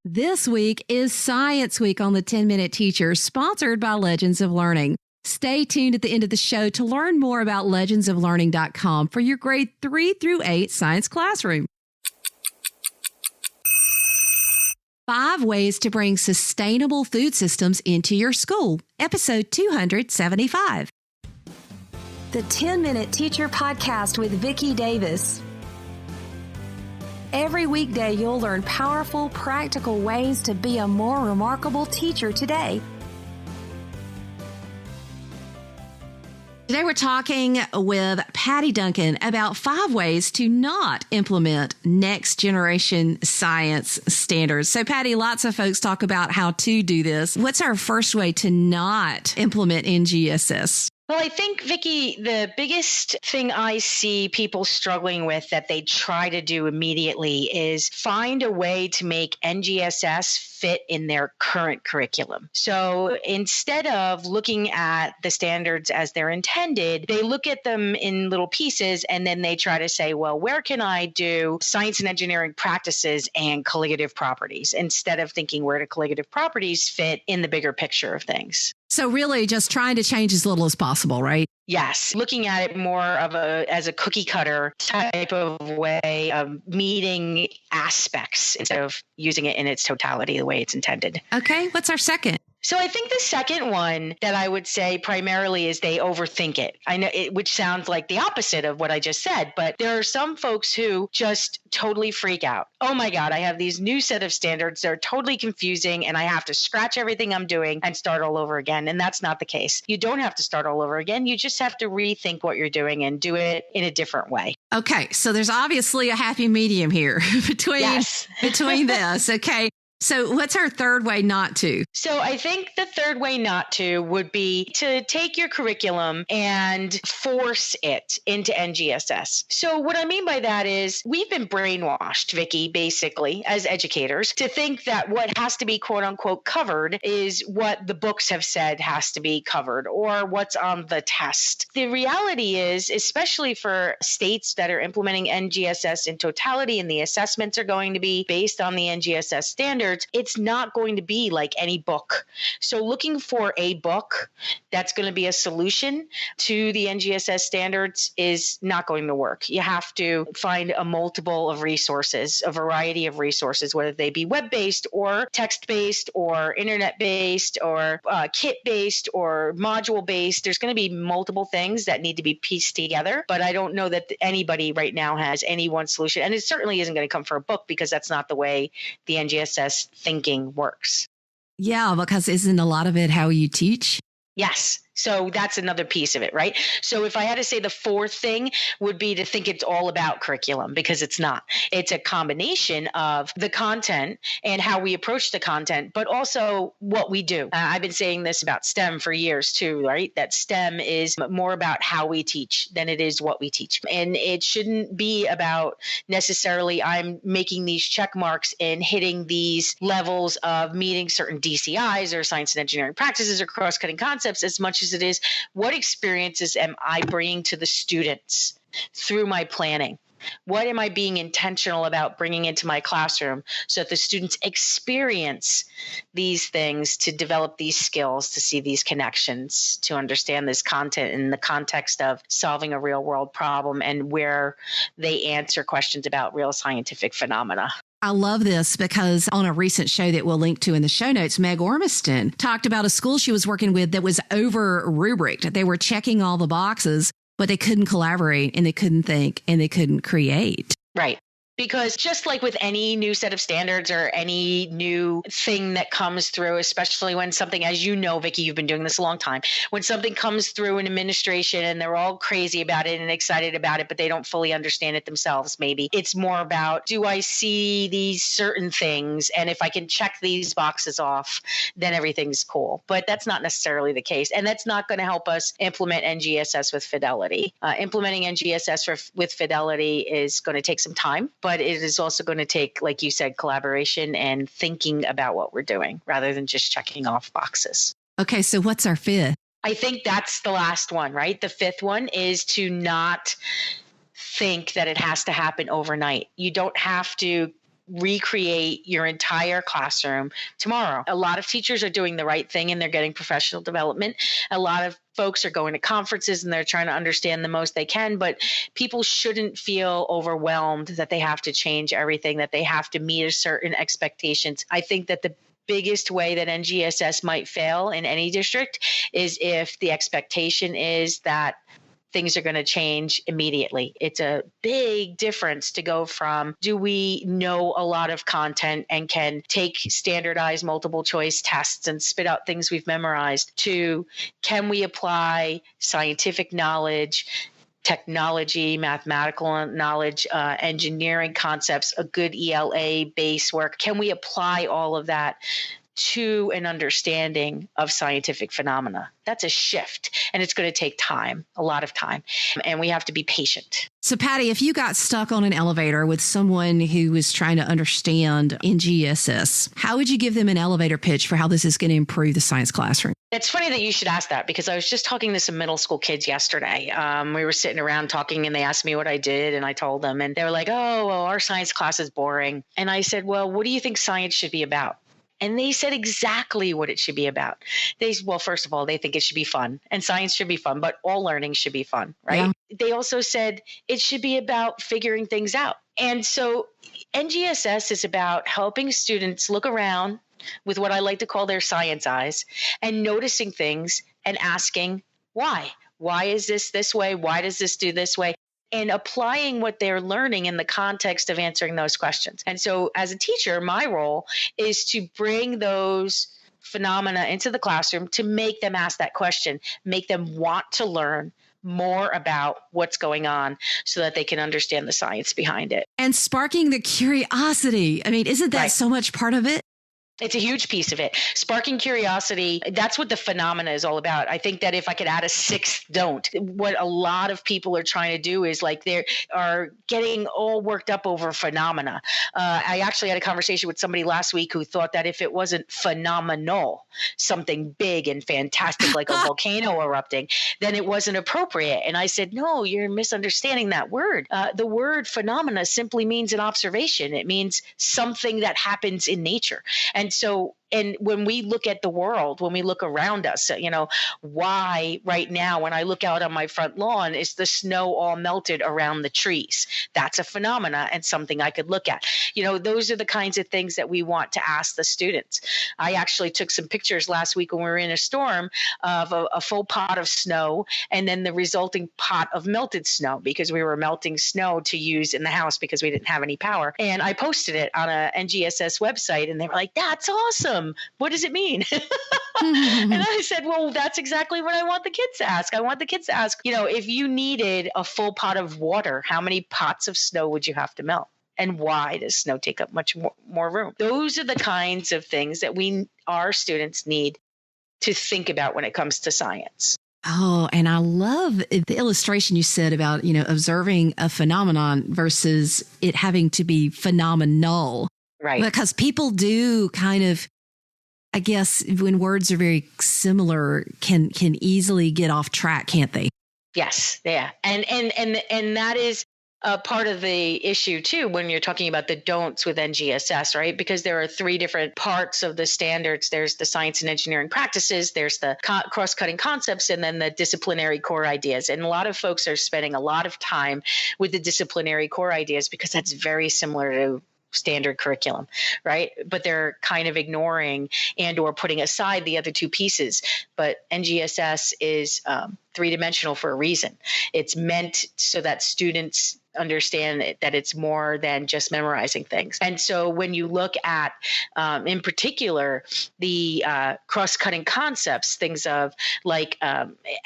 This week is Science Week on the 10-Minute Teacher, sponsored by Legends of Learning. Stay tuned at the end of the show to learn more about legendsoflearning.com for your grade 3 through 8 science classroom. 5 ways to bring sustainable food systems into your school, episode 275. The 10-Minute Teacher Podcast with Vicki Davis. Every weekday, you'll learn powerful, practical ways to be a more remarkable teacher today. Today we're talking with Patti Duncan about 5 ways to not implement next generation science standards. So Patti, lots of folks talk about how to do this. What's our first way to not implement NGSS? Well, I think, Vicki, the biggest thing I see people struggling with that they try to do immediately is find a way to make NGSS fit in their current curriculum. So instead of looking at the standards as they're intended, they look at them in little pieces and then they try to say, well, where can I do science and engineering practices and colligative properties, instead of thinking where do colligative properties fit in the bigger picture of things. So really just trying to change as little as possible, right? Yes. Looking at it more of as a cookie cutter type of way of meeting aspects instead of using it in its totality the way it's intended. Okay. What's our second? So I think the second one that I would say primarily is they overthink it. I know which sounds like the opposite of what I just said, but there are some folks who just totally freak out. Oh my God, I have these new set of standards. They're totally confusing and I have to scratch everything I'm doing and start all over again. And that's not the case. You don't have to start all over again. You just have to rethink what you're doing and do it in a different way. Okay. So there's obviously a happy medium here between this. Okay. So what's our third way not to? So I think the third way not to would be to take your curriculum and force it into NGSS. So what I mean by that is we've been brainwashed, Vicki, basically, as educators, to think that what has to be quote unquote covered is what the books have said has to be covered or what's on the test. The reality is, especially for states that are implementing NGSS in totality and the assessments are going to be based on the NGSS standards, it's not going to be like any book. So looking for a book that's going to be a solution to the NGSS standards is not going to work. You have to find a multiple of resources, a variety of resources, whether they be web-based or text-based or internet-based or kit-based or module-based. There's going to be multiple things that need to be pieced together, but I don't know that anybody right now has any one solution. And it certainly isn't going to come from a book because that's not the way the NGSS thinking works. Yeah, because isn't a lot of it how you teach? Yes. So that's another piece of it, right? So if I had to say the fourth thing would be to think it's all about curriculum, because it's not. It's a combination of the content and how we approach the content, but also what we do. I've been saying this about STEM for years too, right? That STEM is more about how we teach than it is what we teach. And it shouldn't be about necessarily I'm making these check marks and hitting these levels of meeting certain DCIs or science and engineering practices or cross-cutting concepts as much as it is what experiences am I bringing to the students through my planning? What am I being intentional about bringing into my classroom so that the students experience these things, to develop these skills, to see these connections, to understand this content in the context of solving a real world problem and where they answer questions about real scientific phenomena. I love this because on a recent show that we'll link to in the show notes, Meg Ormiston talked about a school she was working with that was over-rubriced. They were checking all the boxes, but they couldn't collaborate and they couldn't think and they couldn't create. Right. Because just like with any new set of standards or any new thing that comes through, especially when something, as you know, Vicki, you've been doing this a long time, when something comes through an administration and they're all crazy about it and excited about it, but they don't fully understand it themselves, maybe it's more about, do I see these certain things? And if I can check these boxes off, then everything's cool. But that's not necessarily the case. And that's not going to help us implement NGSS with fidelity. Implementing NGSS with fidelity is going to take some time. But it is also going to take, like you said, collaboration and thinking about what we're doing rather than just checking off boxes. Okay, so what's our fifth? I think that's the last one, right? The fifth one is to not think that it has to happen overnight. You don't have to recreate your entire classroom tomorrow. A lot of teachers are doing the right thing and they're getting professional development. A lot of folks are going to conferences and they're trying to understand the most they can, but people shouldn't feel overwhelmed that they have to change everything, that they have to meet a certain expectations. I think that the biggest way that NGSS might fail in any district is if the expectation is that things are going to change immediately. It's a big difference to go from, do we know a lot of content and can take standardized multiple choice tests and spit out things we've memorized, to can we apply scientific knowledge, technology, mathematical knowledge, engineering concepts, a good ELA base work? Can we apply all of that to an understanding of scientific phenomena? That's a shift, and it's going to take time, a lot of time, and we have to be patient. So, Patti, if you got stuck on an elevator with someone who was trying to understand NGSS, how would you give them an elevator pitch for how this is going to improve the science classroom? It's funny that you should ask that, because I was just talking to some middle school kids yesterday. We were sitting around talking and they asked me what I did and I told them, and they were like, oh, well, our science class is boring. And I said, well, what do you think science should be about? And they said exactly what it should be about. Well, first of all, they think it should be fun, and science should be fun, but all learning should be fun, right? Yeah. They also said it should be about figuring things out. And so NGSS is about helping students look around with what I like to call their science eyes and noticing things and asking why. Why is this way? Why does this do this way? And applying what they're learning in the context of answering those questions. And so as a teacher, my role is to bring those phenomena into the classroom to make them ask that question, make them want to learn more about what's going on so that they can understand the science behind it. And sparking the curiosity. I mean, isn't that right? So much part of it? It's a huge piece of it. Sparking curiosity, that's what the phenomena is all about. I think that if I could add a sixth don't, what a lot of people are trying to do is like they are getting all worked up over phenomena. I actually had a conversation with somebody last week who thought that if it wasn't phenomenal, something big and fantastic like a volcano erupting, then it wasn't appropriate. And I said, no, you're misunderstanding that word. The word phenomena simply means an observation. It means something that happens in nature. And so, and when we look at the world, when we look around us, why right now, when I look out on my front lawn, is the snow all melted around the trees? That's a phenomena and something I could look at. Those are the kinds of things that we want to ask the students. I actually took some pictures last week when we were in a storm of a full pot of snow and then the resulting pot of melted snow, because we were melting snow to use in the house because we didn't have any power. And I posted it on a NGSS website and they were like, that's awesome. What does it mean? And I said, well, that's exactly what I want the kids to ask. I want the kids to ask, if you needed a full pot of water, how many pots of snow would you have to melt? And why does snow take up much more room? Those are the kinds of things that our students need to think about when it comes to science. Oh, and I love the illustration you said about, observing a phenomenon versus it having to be phenomenal. Right. Because people do kind of, I guess, when words are very similar, can easily get off track, can't they? Yes, yeah. And that is part of the issue too, when you're talking about the don'ts with NGSS, right? Because there are three different parts of the standards. There's the science and engineering practices, there's the cross-cutting concepts, and then the disciplinary core ideas. And a lot of folks are spending a lot of time with the disciplinary core ideas because that's very similar to standard curriculum, right? But they're kind of ignoring and or putting aside the other two pieces. But NGSS is three-dimensional for a reason. It's meant so that students understand that it's more than just memorizing things. And so when you look at, in particular, the cross-cutting concepts, things of like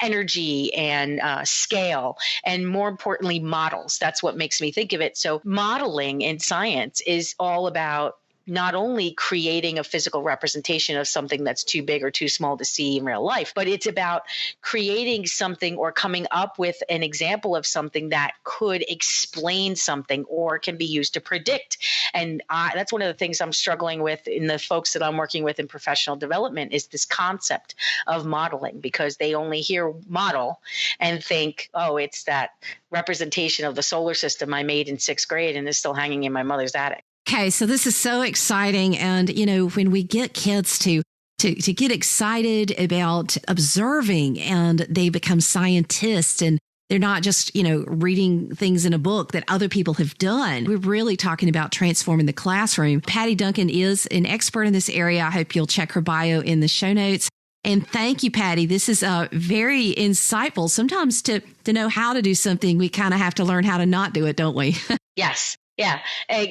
energy and scale, and more importantly, models. That's what makes me think of it. So modeling in science is all about not only creating a physical representation of something that's too big or too small to see in real life, but it's about creating something or coming up with an example of something that could explain something or can be used to predict. And that's one of the things I'm struggling with in the folks that I'm working with in professional development is this concept of modeling, because they only hear model and think, oh, it's that representation of the solar system I made in 6th grade and is still hanging in my mother's attic. Okay, so this is so exciting. And, when we get kids to get excited about observing and they become scientists and they're not just, reading things in a book that other people have done. We're really talking about transforming the classroom. Patti Duncan is an expert in this area. I hope you'll check her bio in the show notes. And thank you, Patti. This is very insightful. Sometimes to know how to do something, we kind of have to learn how to not do it, don't we? Yes. Yeah.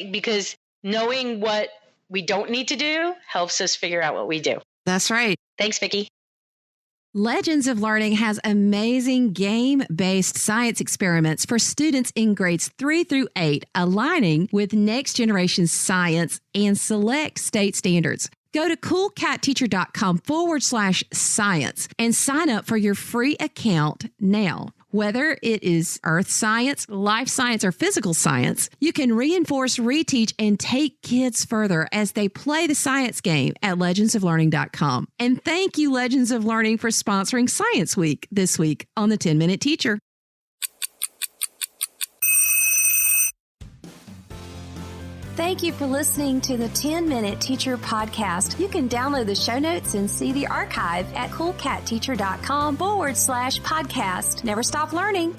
Because knowing what we don't need to do helps us figure out what we do. That's right. Thanks, Vicki. Legends of Learning has amazing game-based science experiments for students in grades 3 through 8, aligning with next generation science and select state standards. Go to coolcatteacher.com/science and sign up for your free account now. Whether it is earth science, life science, or physical science, you can reinforce, reteach, and take kids further as they play the science game at legendsoflearning.com. And thank you, Legends of Learning, for sponsoring Science Week this week on the 10-Minute Teacher. Thank you for listening to the 10-Minute Teacher podcast. You can download the show notes and see the archive at coolcatteacher.com/podcast. Never stop learning.